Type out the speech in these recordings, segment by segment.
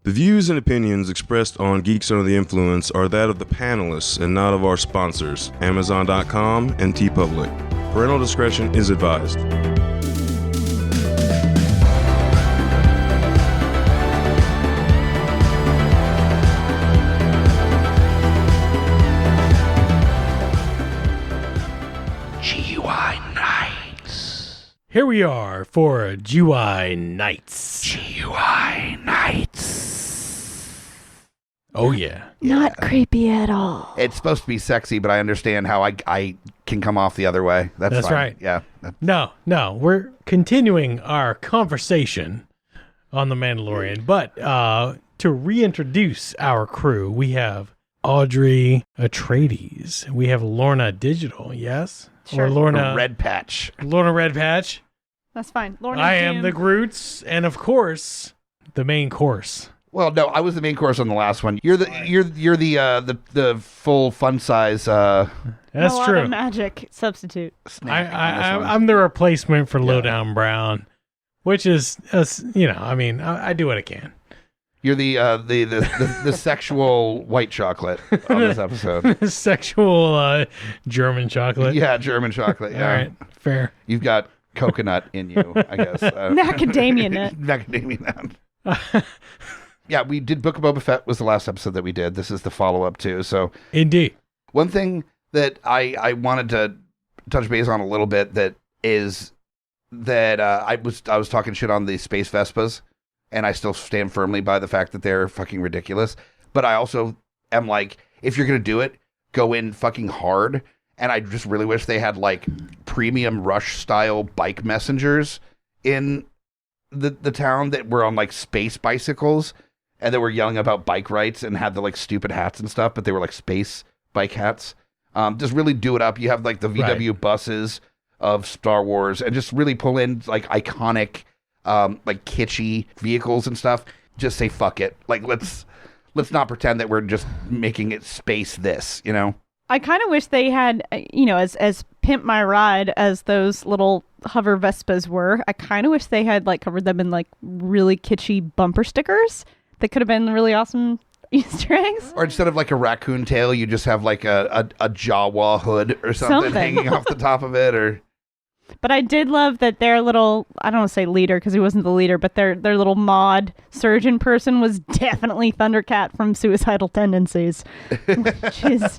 The views and opinions expressed on Geeks Under the Influence are that of the panelists and not of our sponsors, Amazon.com and TeePublic. Parental discretion is advised. GUI Nights. Here we are for GUI Nights. GUI Nights. Oh, yeah. Not creepy at all. It's supposed to be sexy, but I understand how I can come off the other way. That's fine. Right. Yeah. No, we're continuing our conversation on The Mandalorian. But to reintroduce our crew, we have Audrey Atreides. We have Lorna Digital, yes? Sure. Or Lorna Red Patch. Lorna Red Patch. That's fine. Lorna I am the Grutz, and of course, the main course. Well, no, I was the main course on the last one. You're the full fun size. That's a true. lot of magic substitute. I'm the replacement for Lowdown Brown, which is, I do what I can. You're the sexual white chocolate on this episode. Sexual German chocolate. Yeah, German chocolate. Yeah. All right, fair. You've got coconut in you, I guess. Macadamia nut. Macadamia nut. Yeah, we did Book of Boba Fett was the last episode that we did. This is the follow-up too. So Indeed. One thing that I wanted to touch base on a little bit that is that I was talking shit on the Space Vespas, and I still stand firmly by the fact that they're fucking ridiculous. But I also am like, if you're going to do it, go in fucking hard. And I just really wish they had like premium Rush style bike messengers in the town that were on like space bicycles and that were yelling about bike rights and had the like stupid hats and stuff, but they were like space bike hats. Just really do it up. You have like the VW buses of Star Wars and just really pull in like iconic, like kitschy vehicles and stuff. Just say, fuck it. Like, let's not pretend that we're just making it space this, you know? I kind of wish they had, as pimp my ride as those little hover Vespas were, I kind of wish they had like covered them in like really kitschy bumper stickers that could have been really awesome Easter eggs. Or instead of like a raccoon tail, you just have like a Jawa hood or something hanging off the top of it. Or. But I did love that their little, I don't want to say leader because he wasn't the leader, but their little mod surgeon person was definitely Thundercat from Suicidal Tendencies, which is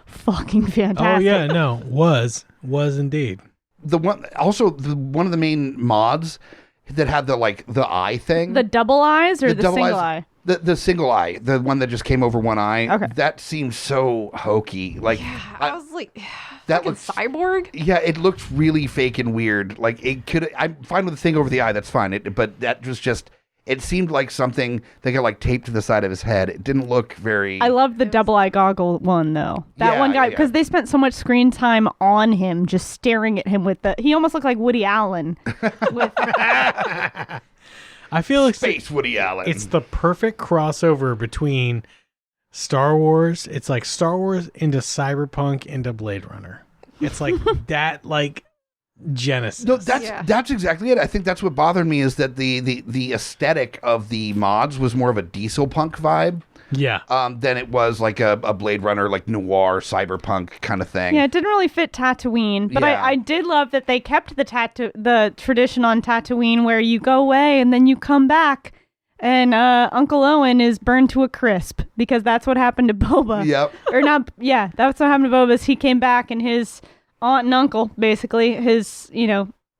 fucking fantastic. Oh yeah, no, was indeed. One of the main mods that had the eye thing. The double eyes or the single eye? The single eye, the one that just came over one eye. Okay. That seems so hokey. Like I was like, that looks cyborg. Yeah, it looked really fake and weird. Like it could. I'm fine with the thing over the eye. That's fine. But that was just. It seemed like something they got like taped to the side of his head. It didn't look very. I love the double eye goggle one though. That one guy, because they spent so much screen time on him, just staring at him with the. He almost looked like Woody Allen. I feel like Space Woody Allen. It's the perfect crossover between Star Wars. It's like Star Wars into Cyberpunk into Blade Runner. It's like that, like Genesis. No, that's exactly it. I think that's what bothered me is that the aesthetic of the mods was more of a diesel punk vibe. Yeah. Than it was like a Blade Runner, like noir cyberpunk kind of thing. Yeah, it didn't really fit Tatooine, but I did love that they kept the tradition on Tatooine where you go away and then you come back and Uncle Owen is burned to a crisp because that's what happened to Boba. Yep. Or not, yeah, that's what happened to Boba is he came back and his aunt and uncle, basically, his,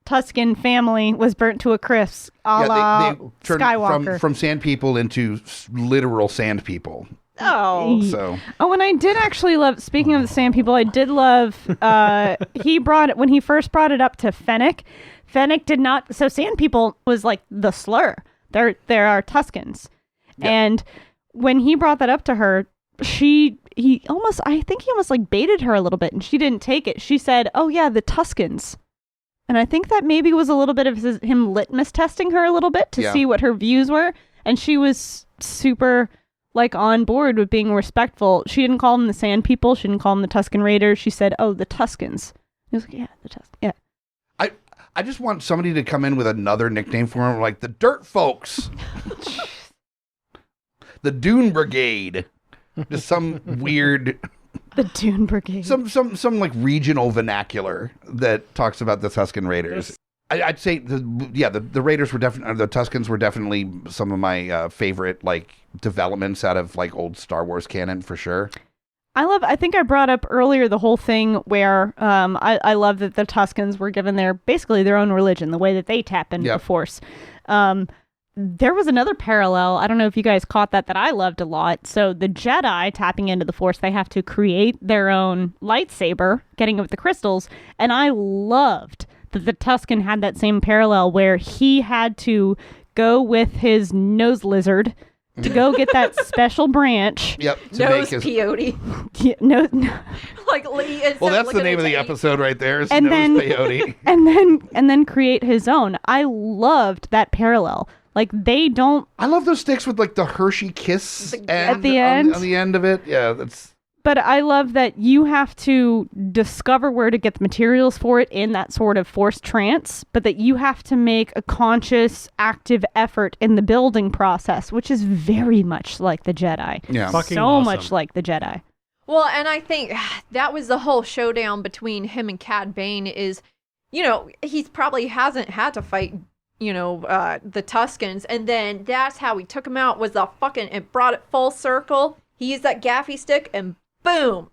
Tuscan family was burnt to a crisp, a la they turned Skywalker. from sand people into literal sand people. Oh. So. Oh, and I did actually love, speaking of the sand people, I did love, when he first brought it up to Fennec did not, so sand people was like the slur. There are Tuscans. Yep. And when he brought that up to her, he almost like baited her a little bit and she didn't take it. She said, oh yeah, the Tuscans. And I think that maybe was a little bit of him litmus testing her a little bit to see what her views were. And she was super, like, on board with being respectful. She didn't call them the Sand People. She didn't call them the Tuscan Raiders. She said, oh, the Tuscans. He was like, yeah, the Tuscans. Yeah. I just want somebody to come in with another nickname for him, like the Dirt Folks. the Dune Brigade. Just some weird... The Dune Brigade. Some like regional vernacular that talks about the Tusken Raiders. I'd say the Raiders were definitely, the Tuskens were definitely some of my favorite like developments out of like old Star Wars canon for sure. I think I brought up earlier the whole thing where I love that the Tuskens were given basically their own religion, the way that they tap into the Force. There was another parallel, I don't know if you guys caught that I loved a lot. So the Jedi tapping into the Force, they have to create their own lightsaber, getting it with the crystals, and I loved that the Tusken had that same parallel where he had to go with his nose lizard to go get that special branch. Yep. Nose peyote. Yeah, no. Like Lee. Well, that's the name of the episode right there. Is and Nose then Peyote. and then create his own. I loved that parallel. Like they don't. I love those sticks with like the Hershey Kiss at the end. On the end of it. Yeah, that's. But I love that you have to discover where to get the materials for it in that sort of forced trance, but that you have to make a conscious, active effort in the building process, which is very much like the Jedi. Yeah. Fucking so awesome. much like the Jedi. Well, and I think that was the whole showdown between him and Cad Bane is, he probably hasn't had to fight, the Tuskens. And then that's how he took him out was it brought it full circle. He used that gaffy stick and boom,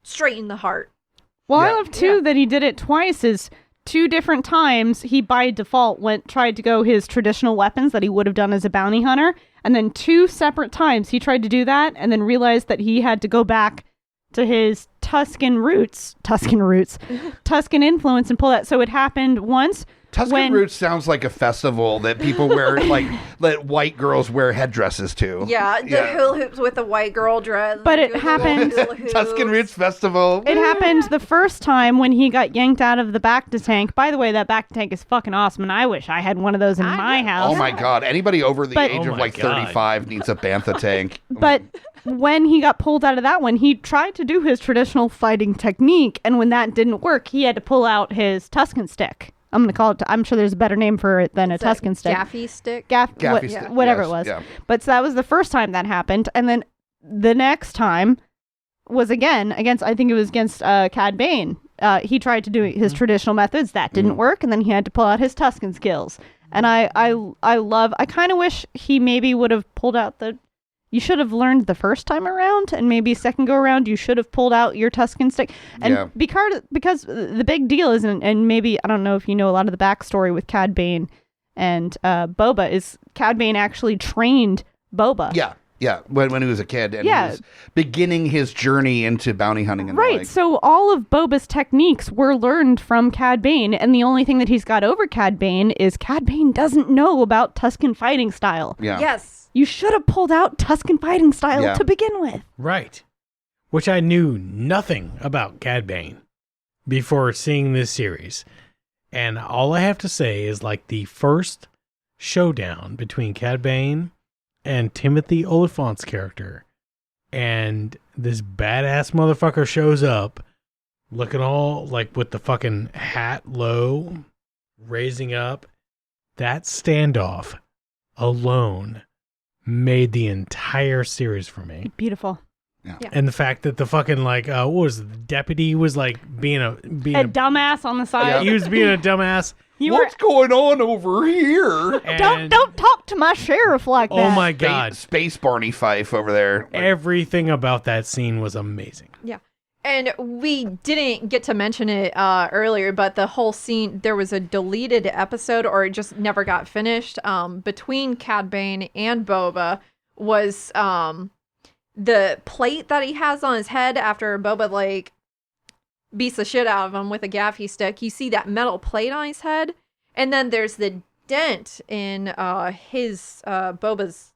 straight in the heart. Well, I love too that he did it twice. Is 2 different times he by default tried to go his traditional weapons that he would have done as a bounty hunter, and then 2 separate times he tried to do that, and then realized that he had to go back to his Tusken influence and pull that. So it happened once. Tusken Roots sounds like a festival that people wear, that white girls wear headdresses to. Yeah, the hula hoops with the white girl dress. But it happened. Tusken Roots Festival. It happened the first time when he got yanked out of the Bacta tank. By the way, that Bacta tank is fucking awesome, and I wish I had one of those in my house. Oh my god! Anybody over the age of 35 needs a Bantha tank. But when he got pulled out of that one, he tried to do his traditional fighting technique, and when that didn't work, he had to pull out his Tusken stick. I'm going to call it, I'm sure there's a better name for it than a Tusken stick. Gaffy stick? Gaffy stick. Whatever yes, it was. Yeah. But so that was the first time that happened. And then the next time was again against Cad Bane. He tried to do his traditional methods. That didn't work. And then he had to pull out his Tusken skills. And I kind of wish he maybe would have pulled out you should have learned the first time around, and maybe second go around you should have pulled out your Tusken stick. And because the big deal isn't, and maybe, I don't know if you know a lot of the backstory with Cad Bane and Boba, is Cad Bane actually trained Boba. Yeah, when he was a kid, and he was beginning his journey into bounty hunting. And right, so all of Boba's techniques were learned from Cad Bane, and the only thing that he's got over Cad Bane is Cad Bane doesn't know about Tusken fighting style. Yeah. Yes. You should have pulled out Tusken fighting style to begin with. Right. Which I knew nothing about Cad Bane before seeing this series. And all I have to say is like the first showdown between Cad Bane and Timothy Oliphant's character. And this badass motherfucker shows up looking all like with the fucking hat low, raising up. That standoff alone made the entire series for me. Beautiful. Yeah. And the fact that the fucking what was it, the deputy was like being a dumbass on the side. He was being a dumbass. What's going on over here? Don't talk to my sheriff like that. Oh my god. Space Barney Fife over there. Everything about that scene was amazing. Yeah. And we didn't get to mention it earlier, but the whole scene, there was a deleted episode, or it just never got finished, between Cad Bane and Boba was the plate that he has on his head after Boba, beats the shit out of him with a gaffy stick. You see that metal plate on his head, and then there's the dent in his Boba's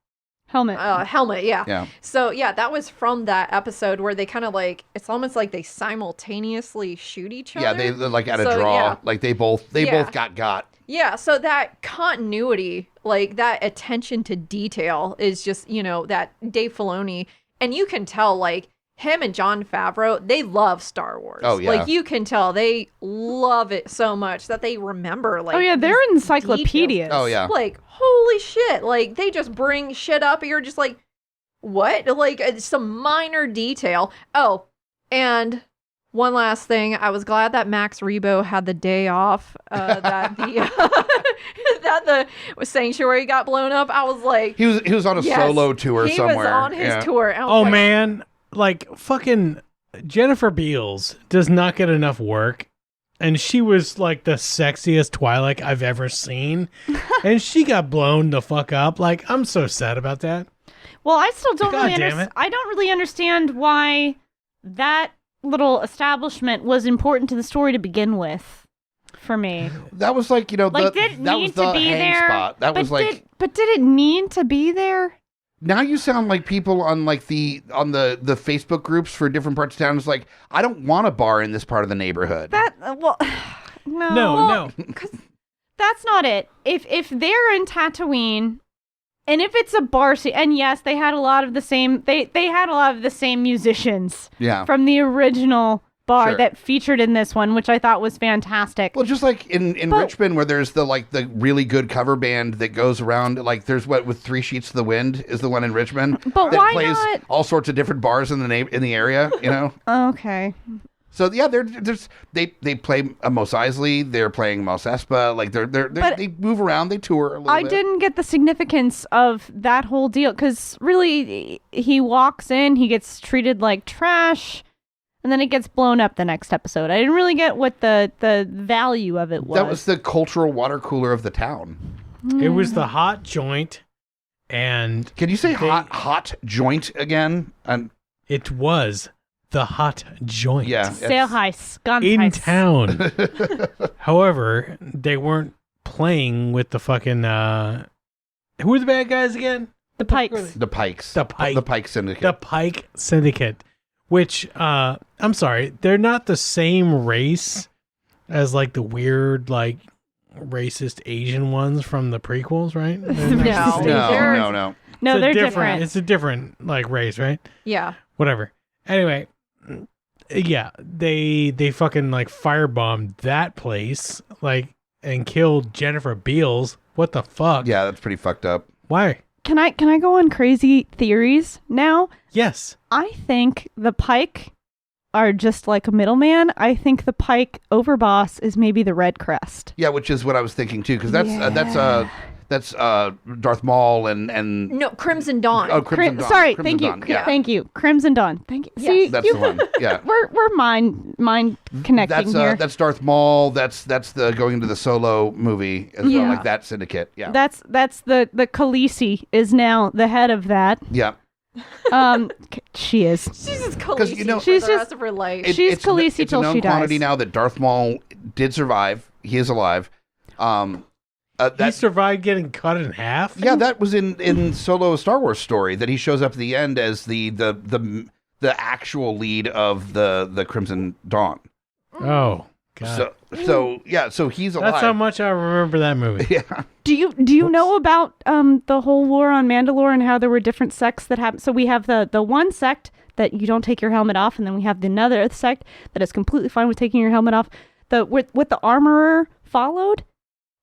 helmet. Yeah. So that was from that episode where they kind of it's almost like they simultaneously shoot each other. Yeah, they at a draw. Yeah. Like they both got. Yeah, so that continuity, that attention to detail is just, that Dave Filoni, and you can tell him and Jon Favreau, they love Star Wars. Oh, yeah. You can tell they love it so much that they remember, they're encyclopedias. Oh, yeah. Holy shit. They just bring shit up and you're just what? Like, some minor detail. Oh, and one last thing. I was glad that Max Rebo had the day off that the sanctuary got blown up. I was like... He was on a solo tour somewhere. He was on his tour. Oh, man. Like, fucking Jennifer Beals does not get enough work. And she was like the sexiest Twi'lek I've ever seen. And she got blown the fuck up. Like, I'm so sad about that. Well, I still don't God really damn it. I don't really understand why that little establishment was important to the story to begin with. For me, that was like, did it need to be there? Spot. That was like, but did it need to be there? now you sound like people on like the Facebook groups for different parts of town. It's like, I don't want a bar in this part of the neighborhood. No. Because that's not it. If they're in Tatooine, and if it's a bar scene, and yes, they had a lot of the same. They had a lot of the same musicians. Yeah. From the original bar Sure. that featured in this one, which I thought was fantastic. Well, just like in Richmond, where there's the really good cover band that goes around, like there's with 3 Sheets to the Wind is the one in Richmond. But that why plays not? all sorts of different bars in the area, you know. Okay. So yeah, they play Mos Eisley, they're playing Mos Espa, like they move around, they tour a little bit. I didn't get the significance of that whole deal because really, he walks in, he gets treated like trash. And then it gets blown up the next episode. I didn't really get what the value of it was. That was the cultural water cooler of the town. It was the hot joint, and Can you say hot joint again? it was the hot joint. Yeah. Sailheis, in Gunheis. town. However, they weren't playing with the fucking who are the bad guys again? The Pikes. The Pikes. The Pike Syndicate. The Pike Syndicate. Which, I'm sorry, they're not the same race as, like, the weird, like, racist Asian ones from the prequels, right? No. No, they're different. It's a different, like, race, right? Yeah. Whatever. Anyway, yeah, they fucking, like, firebombed that place, like, and killed Jennifer Beals. What the fuck? Yeah, that's pretty fucked up. Why? Can I go on crazy theories now? Yes. I think the Pike are just like a middleman. I think the Pike overboss is maybe the Red Crest. Yeah, which is what I was thinking too, because that's Darth Maul and No, Crimson Dawn. oh, Crimson Dawn. Sorry, Crimson thank you. Dawn, yeah. Thank you. Crimson Dawn. Thank you. Yes. See, That's the one. Yeah. We're mind connecting here. That's Darth Maul. That's the going into the Solo movie as well, Yeah. like that syndicate. Yeah. That's the Khaleesi is now the head of that. Yeah. She is. She's just Khaleesi you know- for She's the just- rest of her life. She's Khaleesi it's till a known she dies. quantity now that Darth Maul did survive. He is alive. He survived getting cut in half? Yeah, that was in Solo: A Star Wars Story that he shows up at the end as the actual lead of the Crimson Dawn. Oh, God. So he's alive. That's how much I remember that movie. Yeah. Do you know about the whole war on Mandalore and how there were different sects that happened? So we have the one sect that you don't take your helmet off, and then we have the another sect that is completely fine with taking your helmet off. What the Armorer followed,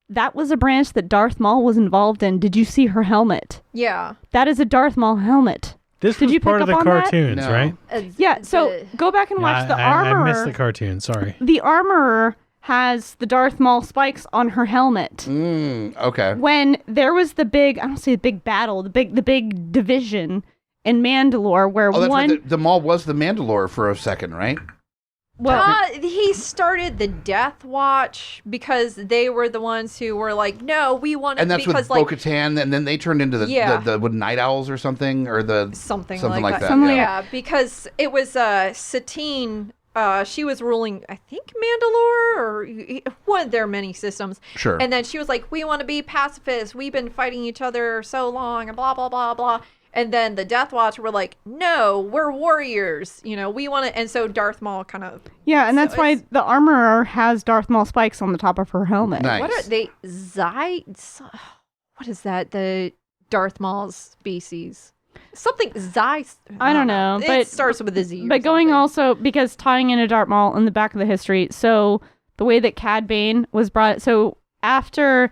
that was a branch that Darth Maul was involved in. Did you see her helmet? Yeah. That is a Darth Maul helmet. This Did was you pick part of up the on that? cartoons, No. right? Yeah, so go back and watch the Armorer. I missed the cartoon, sorry. The Armorer has the Darth Maul spikes on her helmet. Okay. When there was the big, I don't say the big battle, the big division in Mandalore where Oh, that's one... right. The Maul was the Mandalore for a second, right? He started the Death Watch because they were the ones who were like, no, we want to, And that's because with Bo-Katan, and then they turned into the Night Owls or something, or something like that. Something like yeah, because it was Satine. She was ruling, I think, Mandalore or one of their many systems. Sure. And then she was like, we want to be pacifists. We've been fighting each other so long, and blah blah blah blah. And then the Death Watch were like, no, we're warriors. You know, we want to. And so Darth Maul kind of. Yeah, and that's why the Armorer has Darth Maul spikes on the top of her helmet. Nice. What are they? What is that? The Darth Maul's species. Something I don't know, It but starts with a Z. But going also, because tying into Darth Maul in the back of the history, so the way that Cad Bane was brought, so after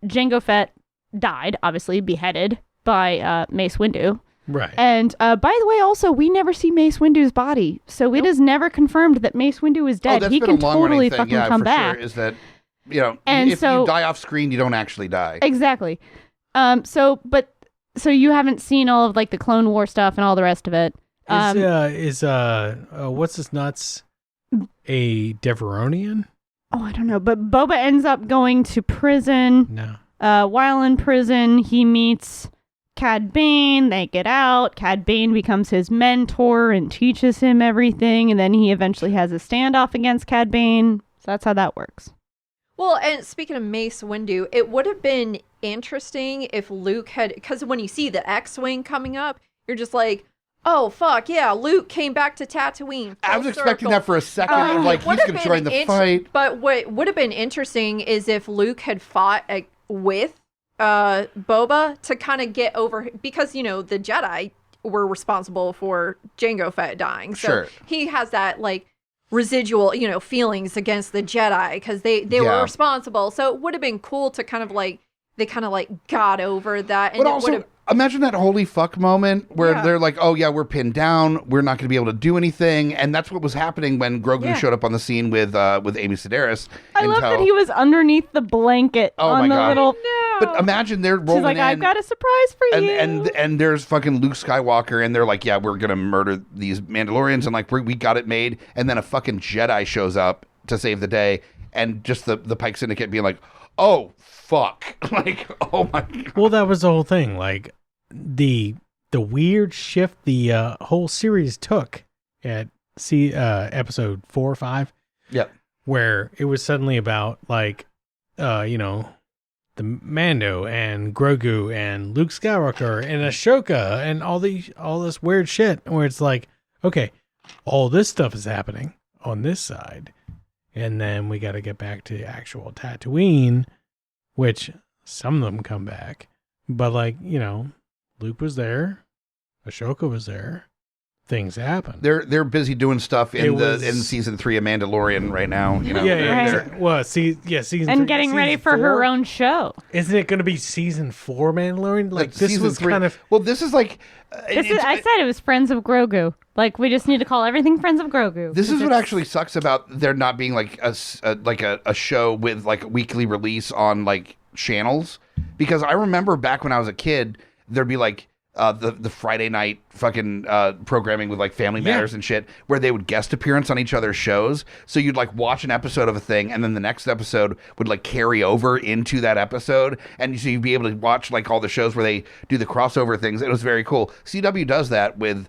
Jango Fett died, obviously beheaded by Mace Windu, Right. And by the way, also, we never see Mace Windu's body. So it is never confirmed that Mace Windu is dead. That's He been can a long-running totally thing. fucking Yeah, come for back. Sure, is that, if you die off screen, you don't actually die. Exactly. So you haven't seen all of like the Clone War stuff and all the rest of it. What's his nuts? A Deveronian? Oh, I don't know. But Boba ends up going to prison. No. While in prison, he meets Cad Bane. They get out. Cad Bane becomes his mentor and teaches him everything. And then he eventually has a standoff against Cad Bane. So that's how that works. Well, and speaking of Mace Windu, it would have been interesting if Luke had, because when you see the X-Wing coming up, you're just like, oh, fuck, yeah, Luke came back to Tatooine. I was expecting that for a second. I'm like, he's going to join the fight. But what would have been interesting is if Luke had fought with Boba to kind of get over, because, the Jedi were responsible for Jango Fett dying. So Sure. he has that, residual, feelings against the Jedi because they were responsible. So it would have been cool to kind of they got over that. And but also, imagine that holy fuck moment where they're like, oh yeah, we're pinned down. We're not going to be able to do anything. And that's what was happening when Grogu showed up on the scene with Amy Sedaris. I love that he was underneath the blanket on the little... But imagine they're rolling in. She's like, I've got a surprise for you. And there's fucking Luke Skywalker, and they're like, yeah, we're going to murder these Mandalorians, and we got it made. And then a fucking Jedi shows up to save the day, and just the Pike Syndicate being like, oh, fuck. Oh my God. Well, that was the whole thing. The weird shift the whole series took at episode 4 or 5. Yep. Where it was suddenly about the Mando and Grogu and Luke Skywalker and Ashoka and all this weird shit where it's like, okay, all this stuff is happening on this side, and then we got to get back to actual Tatooine, which some of them come back, but Luke was there, Ashoka was there. Things happen. They're busy doing stuff in season 3 of Mandalorian right now. Season and getting ready for her own show. Isn't it going to be season 4 Mandalorian? This was 3. Kind of. Well, this is like. I said it was Friends of Grogu. We just need to call everything Friends of Grogu. This is what actually sucks about there not being a show with a weekly release on channels, because I remember back when I was a kid, there'd be the Friday night fucking programming with Family Matters and shit, where they would guest appearance on each other's shows. So you'd watch an episode of a thing, and then the next episode would carry over into that episode, and so you'd be able to watch all the shows where they do the crossover things. It was very cool. CW does that with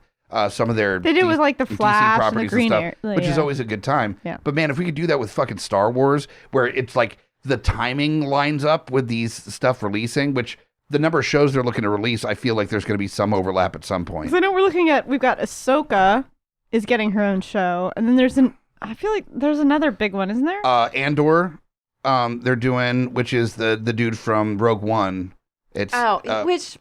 some of their they do with the Flash DC properties and the Green and stuff, which is always a good time. Yeah. But man, if we could do that with fucking Star Wars, where it's the timing lines up with these stuff releasing, which the number of shows they're looking to release, I feel like there's going to be some overlap at some point. So I know we've got Ahsoka is getting her own show, and then I feel like there's another big one, isn't there? Andor, they're doing, which is the dude from Rogue One. It's which.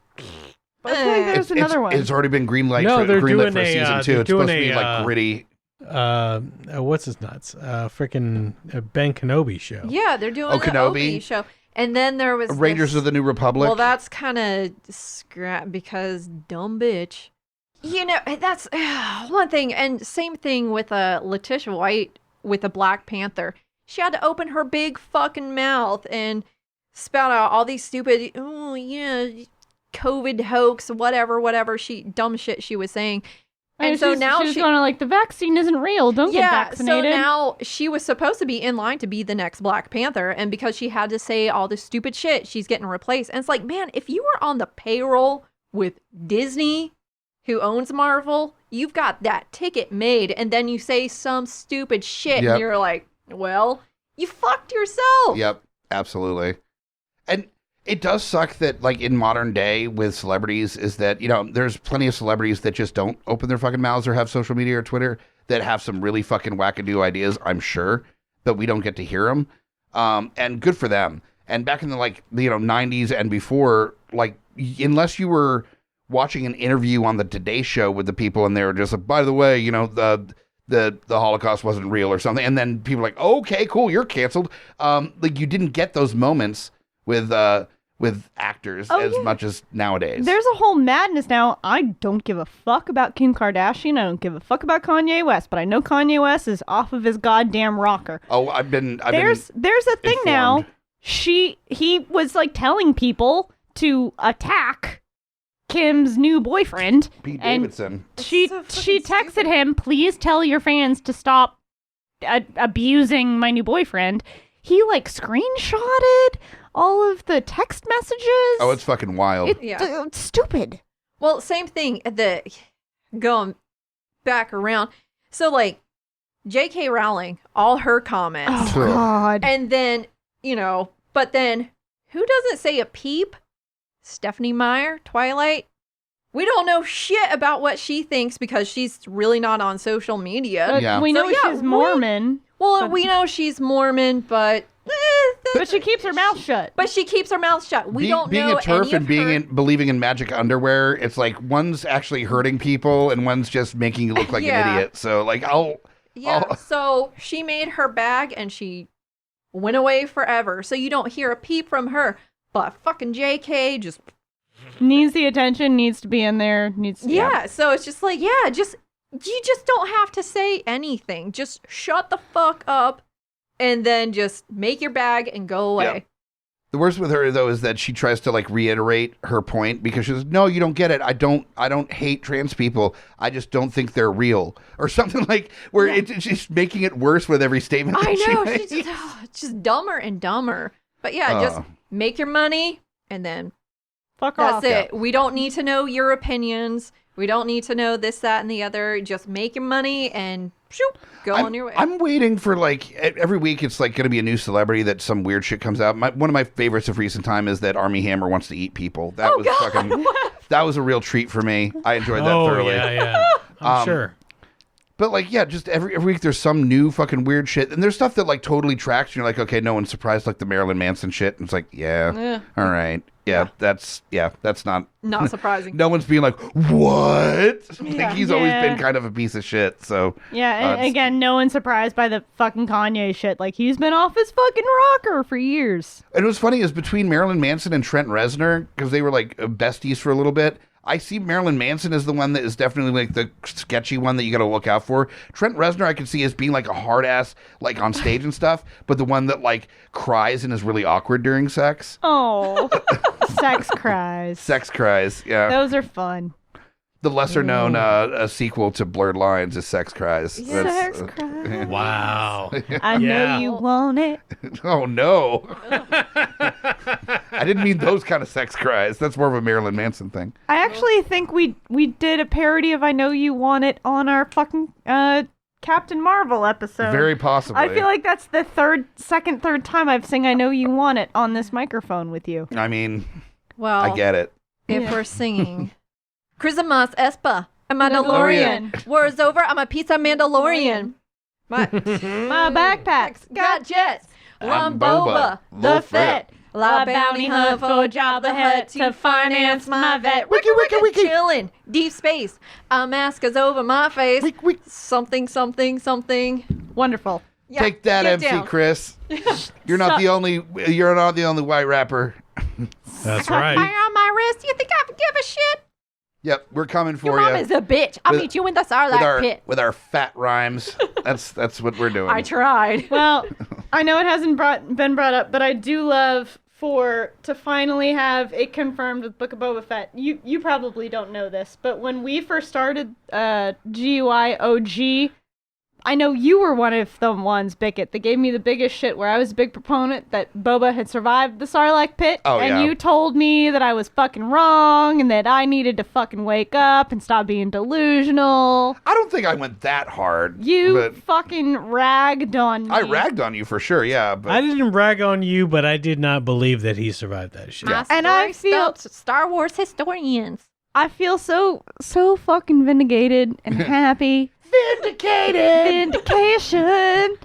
I feel like there's another one. It's already been greenlit for season 2. It's supposed to be gritty. What's his nuts? Freaking Ben Kenobi show. Yeah, they're doing the Kenobi show. And then there was Rangers of the New Republic. Well, that's kind of scrap because dumb bitch. That's one thing. And same thing with Letitia White with the Black Panther. She had to open her big fucking mouth and spout out all these stupid, COVID hoax, whatever dumb shit she was saying. And so now she's going the vaccine isn't real. Don't get vaccinated. So now she was supposed to be in line to be the next Black Panther. And because she had to say all this stupid shit, she's getting replaced. And it's man, if you were on the payroll with Disney, who owns Marvel, you've got that ticket made. And then you say some stupid shit and you're like, well, you fucked yourself. Yep, absolutely. And it does suck that, in modern day with celebrities, is that, there's plenty of celebrities that just don't open their fucking mouths or have social media or Twitter that have some really fucking wackadoo ideas, I'm sure, but we don't get to hear them. And good for them. And back in the, 90s and before, unless you were watching an interview on the Today Show with the people and they were just by the way, the Holocaust wasn't real or something. And then people are like, okay, cool, you're canceled. You didn't get those moments with with actors Oh, as yeah. much as nowadays. There's a whole madness now. I don't give a fuck about Kim Kardashian. I don't give a fuck about Kanye West, but I know Kanye West is off of his goddamn rocker. Oh, I've been There's a thing now. informed. He was like telling people to attack Kim's new boyfriend. Pete and Davidson. She so fucking she texted stupid. him, please tell your fans to stop abusing my new boyfriend. He like screenshotted all of the text messages. Oh, it's fucking wild. It's stupid. Well, same thing. Going back around. So, like, J.K. Rowling, all her comments. Oh Sure. God. And then, but then who doesn't say a peep? Stephanie Meyer, Twilight. We don't know shit about what she thinks because she's really not on social media. But Yeah. we know So, yeah, she's Mormon, Well, we know she's Mormon, but but she keeps her mouth shut. but she keeps her mouth shut. We don't being know a turf any and of being her. believing in magic underwear. It's like one's actually hurting people and one's just making you look like Yeah. an idiot. So like, Yeah, Oh. so she made her bag and she went away forever. So you don't hear a peep from her. But fucking JK just Needs the attention, needs to be in there, needs yeah. So it's just like you just don't have to say anything. Just shut the fuck up, and then just make your bag and go away. Yeah. The worst with her though is that she tries to like reiterate her point because she says, "No, you don't get it. I don't hate trans people. I just don't think they're real," or something like where it's just making it worse with every statement. I that know. She She's makes. just dumber and dumber. But yeah, just make your money and then fuck off. that's it. We don't need to know your opinions. We don't need to know this, that, and the other. Just make your money and shoop, go on your way. I'm waiting for like every week. It's like going to be a new celebrity that some weird shit comes out. One of my favorites of recent time is that Armie Hammer wants to eat people. That was fucking. That was a real treat for me. I enjoyed that thoroughly. Yeah. I'm sure. But like, yeah, just every week there's some new fucking weird shit, and there's stuff that like totally tracks. And you're like, okay, no one's surprised, like the Marilyn Manson shit. And it's like, yeah, all right, that's not Not surprising. No one's being like, what? Like he's always Yeah. been kind of a piece of shit. So Yeah, and it's- again, no one's surprised by the fucking Kanye shit. Like, he's been off his fucking rocker for years. And what's funny is between Marilyn Manson and Trent Reznor, because they were like besties for a little bit, I see Marilyn Manson as the one that is definitely like the sketchy one that you got to look out for. Trent Reznor I can see as being like a hard ass, like on stage and stuff, but the one that like cries and is really awkward during sex. Oh, sex cries. Sex cries, yeah. Those are fun. The lesser known sequel to Blurred Lines is Sex Cries. Sex cries. Wow. I Yeah. know you want it. Oh no. I didn't mean those kind of sex cries. That's more of a Marilyn Manson thing. I actually think we did a parody of I Know You Want It on our fucking Captain Marvel episode. Very possibly. I feel like that's the third time I've sung I Know You Want It on this microphone with you. I mean, Well, I get it. if Yeah. we're singing Christmas Espa, a Mandalorian. War's over, I'm a pizza Mandalorian. My backpacks got jets. I'm Boba, Boba the Fett. La bounty hunt for Jabba Hutt to finance my vet. Wiki, wiki, wiki. Chillin', deep space. A mask is over my face. Wiki, wiki. Something, something, something. Wonderful. Yeah, Take that, get MC down. Chris. You're not the only white rapper. That's Fire right. on my wrist. You think I give a shit? Yep, we're coming for Your you mom is a bitch. I'll With- meet you in the Sarlacc pit. with our fat rhymes. That's what we're doing. I tried. Well, I know it hasn't been brought up, but I do love to finally have it confirmed with Book of Boba Fett. You probably don't know this, but when we first started GUI OG, I know you were one of the ones, Bickett, that gave me the biggest shit where I was a big proponent that Boba had survived the Sarlacc pit. Oh, and yeah. you told me that I was fucking wrong and that I needed to fucking wake up and stop being delusional. I don't think I went that hard. You but fucking ragged on me. I ragged on you for sure, yeah. But I didn't brag on you, but I did not believe that he survived that shit. My And I story feel- stops Star Wars historians. I feel so fucking vindicated and happy. Vindication.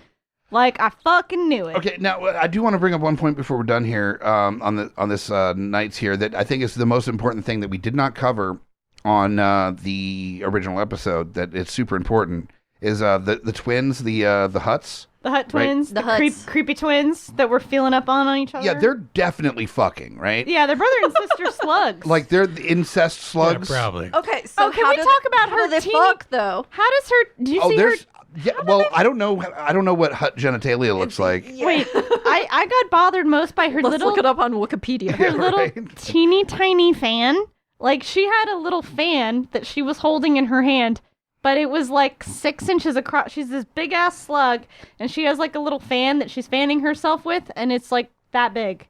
Like I fucking knew it. Okay, now I do want to bring up one point before we're done here on this nights here that I think is the most important thing that we did not cover on the original episode. That it's super important is the twins, the Hutts. The Hut Right. twins, The the Huts. creepy twins that were feeling up on each other. Yeah, they're definitely fucking, right? Yeah, they're brother and sister slugs. Like they're the incest slugs. Yeah, probably. Okay, so can how we do talk about how her do they teeny- fuck though? How does her? Do you Oh, see her? there's yeah. Well, I don't know. I don't know what hut genitalia looks like. Yeah. Wait, I got bothered most by her Let's little look it up on Wikipedia. her little right. teeny tiny fan. Like she had a little fan that she was holding in her hand, but it was like 6 inches across. She's this big ass slug, and she has like a little fan that she's fanning herself with, and it's like that big.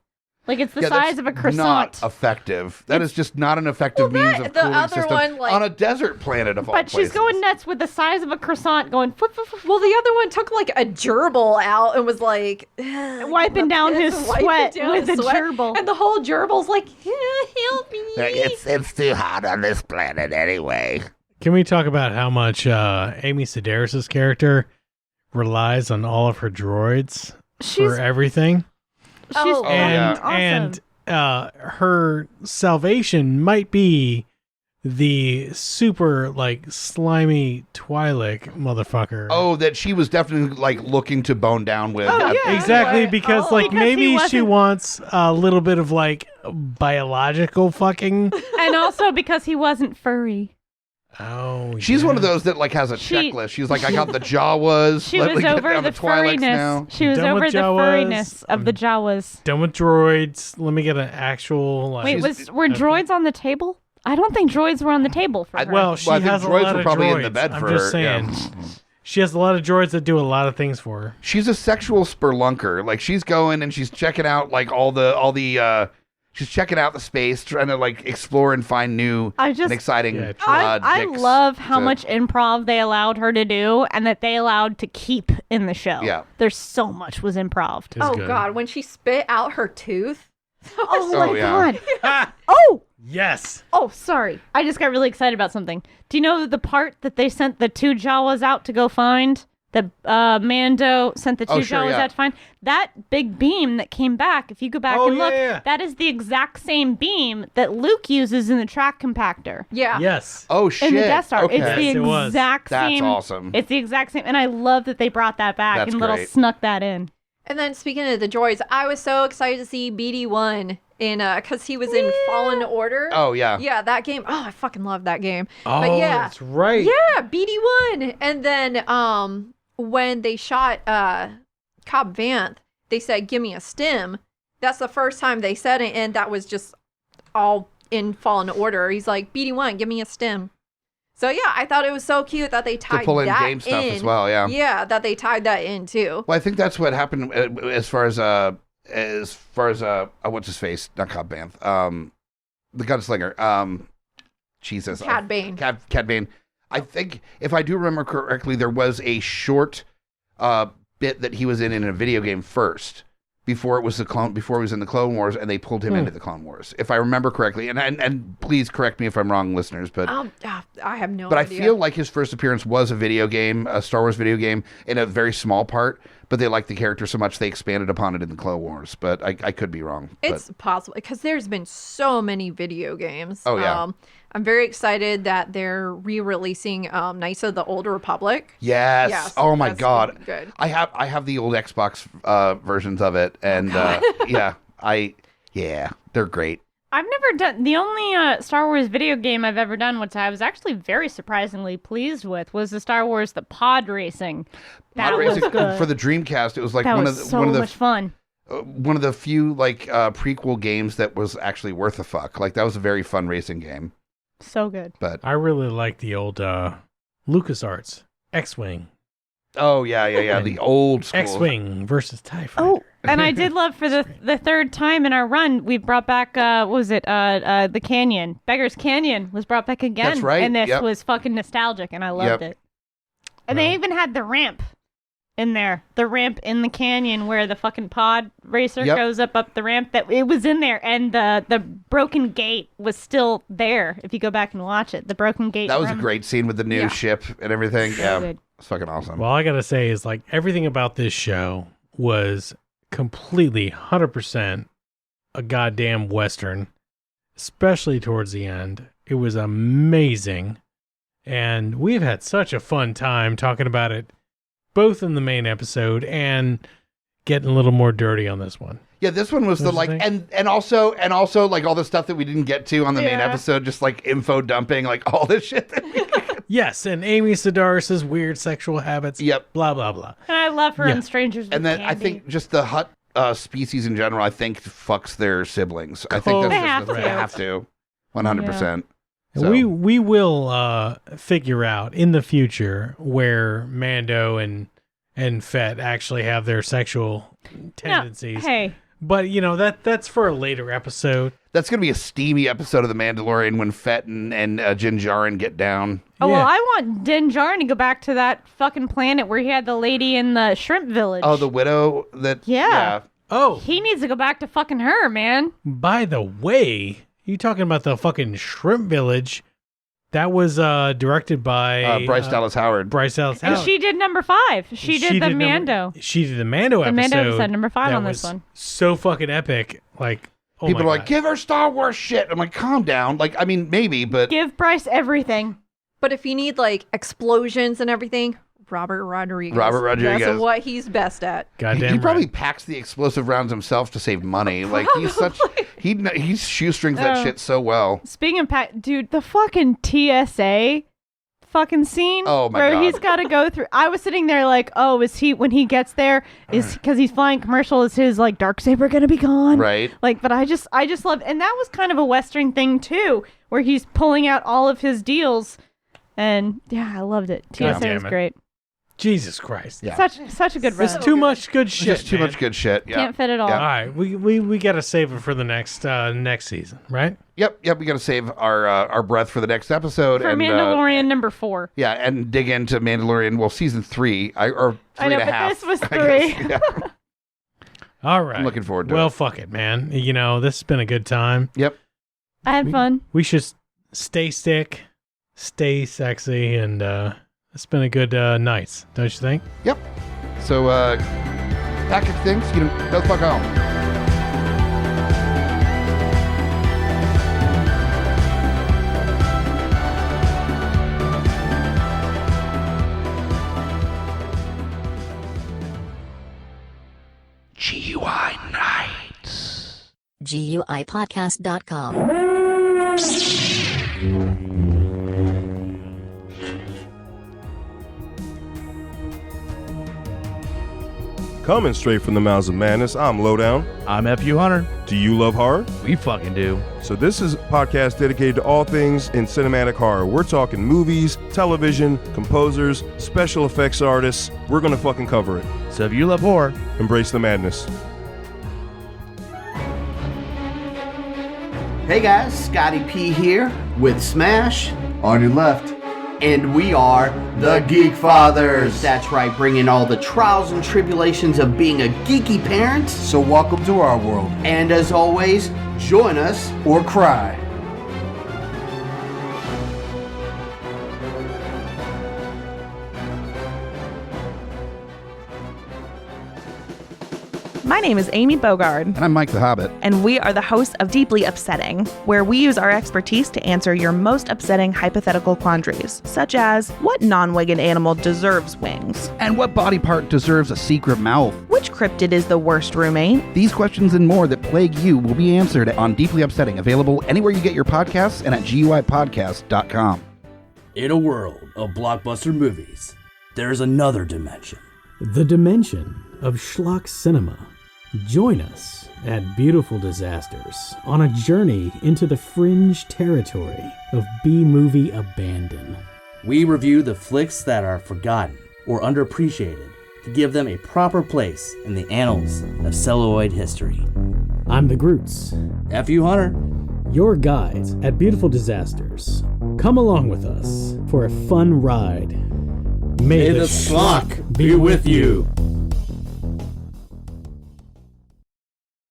Like it's the Yeah, size that's of a croissant. Not effective. That is just not an effective means of the cooling other system one, like- on a desert planet of all But she's places. going nuts with the size of a croissant, going flip, flip, flip, Well, the other one took like a gerbil out and was like wiping down his sweat with a gerbil. and the whole gerbil's like, help me. It's too hot on this planet anyway. Can we talk about how much Amy Sedaris' character relies on all of her droids She's for everything? she's Oh, fucking yeah. awesome. And her salvation might be the super like slimy Twi'lek motherfucker. Oh, that she was definitely like looking to bone down with. Oh, yeah. exactly, Anyway. because Oh. like Because he maybe she wasn't- wants a little bit of like biological fucking. And also because he wasn't furry. Oh, She's yeah. one of those that like has a She- checklist. She's like, I got the Jawas. She Let was me get over down the Twi'leks now. furriness. She was Done with over the Jawas. furriness of the Jawas. Done with droids. Let me get an actual like. Wait, were droids on the table? I don't think droids were on the table for her. Well, she Well, I think has a droids lot were of probably droids. in the bed I'm for just her, saying. yeah. She has a lot of droids that do a lot of things for her. She's a sexual spelunker. Like she's going and she's checking out like all the she's checking out the space, trying to like explore and find new I just- and exciting Yeah, I dicks love how to- much improv they allowed her to do and that they allowed to keep in the show. Yeah. There's so much was improv. It's Oh good. God, when she spit out her tooth. Oh, Oh, my yeah. God. Oh! Yes. Oh, sorry. I just got really excited about something. Do you know the part that they sent the 2 Jawas out to go find? That Mando sent the 2 Oh, sure, Jawas yeah. out to find? That big beam that came back, if you go back Oh, and look, yeah. that is the exact same beam that Luke uses in the track compactor. Yeah. Yes. Oh shit! In the Death Star. Okay. It's the Yes, it was. exact That's same. awesome. It's the exact same. And I love that they brought that back That's and little great. snuck that in. And then speaking of the droids, I was so excited to see BD1 in because he was in Fallen Order. Oh yeah. Yeah, that game. Oh, I fucking love that game. Oh, but yeah, that's right. yeah, BD1. And then when they shot Cobb Vanth, they said, "Give me a stim." That's the first time they said it, and that was just all in Fallen Order. He's like, "BD1, give me a stim." So yeah, I thought it was so cute that they tied To pull in that game stuff as well. Yeah. Yeah, that they tied that in too. Well, I think that's what happened as far as what's his face? Not Cobb Vanth. The gunslinger. Jesus. Cad Bane. Cad Bane. I think if I do remember correctly, there was a short bit that he was in a video game first before it was before he was in the Clone Wars, and they pulled him into the Clone Wars, if I remember correctly. And please correct me if I'm wrong, listeners. But I have no but idea. I feel like his first appearance was a video game, a Star Wars video game, in a very small part. But they liked the character so much they expanded upon it in the Clone Wars. But I could be wrong. It's possible because there's been so many video games. Oh, yeah. I'm very excited that they're re-releasing Knights of the Old Republic. Yes. Yes, Oh my that's God. really good. I have the old Xbox versions of it, and they're great. I've never done the only Star Wars video game I've ever done, which I was actually very surprisingly pleased with, was the Star Wars the Pod Racing. That Pod was Racing good. for the Dreamcast. It was like that one was of the so much fun. one of the few like prequel games that was actually worth a fuck. Like that was a very fun racing game. So good. But I really like the old LucasArts X-Wing. oh yeah, the old school. X-Wing versus TIE Fighter. Oh, and I did love for the third time in our run, we brought back what was it? The Canyon. Beggar's Canyon was brought back again. That's right, And this yep. was fucking nostalgic, and I loved Yep. it. And they even had the ramp in there. The ramp in the canyon where the fucking pod racer Yep. goes up the ramp. That it was in there, and the broken gate was still there. If you go back and watch it, the broken gate. That was a from- great scene with the new Yeah. ship and everything. So yeah, good. it's fucking awesome. Well, all I gotta say is like everything about this show was completely 100% a goddamn Western, especially towards the end. It was amazing. And we've had such a fun time talking about it both in the main episode and getting a little more dirty on this one. Yeah, this one was the like, and also like all the stuff that we didn't get to on the main episode, just like info dumping, like all this shit. Yes, and Amy Sedaris's weird sexual habits. Yep. Blah, blah, blah. And I love her in Strangers with And then Candy. I think just the hut species in general, I think fucks their siblings. I think that's They have to. 100%. Yeah. So. We will figure out in the future where Mando and Fett actually have their sexual tendencies. No, hey. But, that's for a later episode. That's going to be a steamy episode of The Mandalorian when Fett and Din Djarin get down. Oh, well, I want Din Djarin to go back to that fucking planet where he had the lady in the shrimp village. Oh, the widow that... Yeah. Oh. He needs to go back to fucking her, man. By the way, you talking about the fucking shrimp village? That was directed by... Bryce Dallas Howard. Bryce Dallas Howard. And she did number 5. She did the Mando. She did the Mando episode. The Mando episode, number 5 on this was one. So fucking epic. Like, oh People my are like, God. give her Star Wars shit. I'm like, calm down. Like, I mean, maybe, but... Give Bryce everything. But if you need like explosions and everything, Robert Rodriguez. That's what he's best at. Goddamn He probably right. packs the explosive rounds himself to save money. Like, he's such... He shoestrings that shit so well. Speaking of dude, the fucking TSA fucking scene Oh my where God. he's got to go through. I was sitting there like, oh, is he, when he gets there, is because he's flying commercial, is his like Darksaber gonna be gone? Right. Like, but I just love, and that was kind of a Western thing too, where he's pulling out all of his deals, and yeah, I loved it. God TSA damn was it. great. Jesus Christ. Yeah. Such a good run. There's too much good shit. Just too man. much good shit. Yeah. Can't fit it all. All right, we got to save it for the next season, right? Yep. We got to save our breath for the next episode. For and, Mandalorian number 4. yeah, and dig into Mandalorian. Well, season 3 or 3 I know, and a but half. this was I 3. guess. Yeah. All right. I'm looking forward to Well, it. fuck it, man. This has been a good time. Yep. I had fun. We should stay sick, stay sexy, and it's been a good night, don't you think? Yep. So, pack your things. Go the fuck home. GUI Nights. GUIPodcast.com. Coming straight from the mouths of madness, I'm Lowdown. I'm FU Hunter. Do you love horror? We fucking do. So this is a podcast dedicated to all things in cinematic horror. We're talking movies, television, composers, special effects artists. We're gonna fucking cover it. So if you love horror, Embrace the madness. Hey guys, Scotty P here with Smash. On your left. And we are the Geek Fathers. That's right, bringing all the trials and tribulations of being a geeky parent. So welcome to our world. And as always, join us Or cry. My name is Amy Bogard, And I'm Mike the Hobbit. and we are the hosts of Deeply Upsetting, where we use our expertise to answer your most upsetting hypothetical quandaries, such as what non-winged animal deserves wings? And what body part deserves a secret mouth? Which cryptid is the worst roommate? These questions and more that plague you will be answered on Deeply Upsetting, available anywhere you get your podcasts and at GUIPodcast.com. In a world of blockbuster movies, there's another dimension. The dimension of schlock cinema. Join us at Beautiful Disasters on a journey into the fringe territory of B-movie abandon. We review the flicks that are forgotten or underappreciated to give them a proper place in the annals of celluloid history. I'm the Grutz, FU Hunter. your guides at Beautiful Disasters. Come along with us for a fun ride. May the schlock be with you.